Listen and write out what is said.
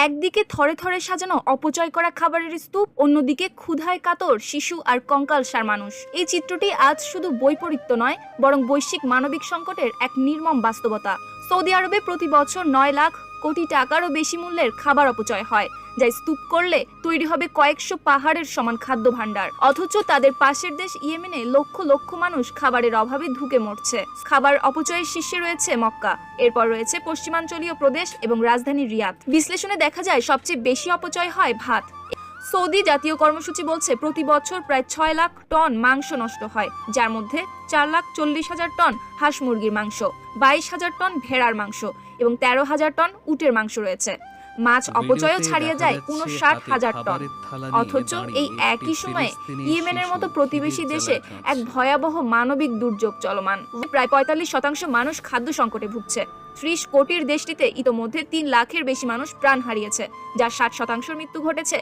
একদিকে থরে থরে সাজানো অপচয় করা খাবারের স্তূপ, অন্যদিকে ক্ষুধায় কাতর শিশু আর কঙ্কালসার মানুষ। এই চিত্রটি আজ শুধু বৈপরীত্য নয়, বরং বৈশ্বিক মানবিক সংকটের এক নির্মম বাস্তবতা। সৌদি আরবে প্রতি বছর 9 লাখ কোটি টাকারও বেশি মূল্যের খাবার অপচয় হয়, যা স্তূপ করলে তৈরি হবে কয়েকশো পাহাড়ের সমান খাদ্য ভাণ্ডার। অথচ তাদের পাশের দেশ ইয়েমেনে লক্ষ লক্ষ মানুষ খাবারের অভাবে ধুকে মরছে। খাবার অপচয়ের শীর্ষে রয়েছে মক্কা, এরপর রয়েছে পশ্চিমাঞ্চলীয় প্রদেশ এবং রাজধানী রিয়াদ। বিশ্লেষণে দেখা যায় সবচেয়ে বেশি অপচয় হয় ভাত। সৌদি জাতীয় কর্মসূচি বলছে প্রতি বছর প্রায় 6 লাখ টন মাংস নষ্ট হয়, যার মধ্যে 4,40,000 টন হাঁস মুরগির মাংস, 22,000 টন ভেড়ার মাংস এবং 13,000 টন উটের মাংস রয়েছে। মাছ অপচয়ও ছাড়িয়ে যায় 59,000 টন। অথচ এই একই সময়ে ইয়েমেনের মতো প্রতিবেশী দেশে এক ভয়াবহ মানবিক দুর্যোগ চলমান। প্রায় 45% মানুষ খাদ্য সংকটে ভুগছে। 30 কোটির দেশটিতে ইতোমধ্যে 3 লাখের বেশি মানুষ প্রাণ হারিয়েছে, যার 60% মৃত্যু ঘটেছে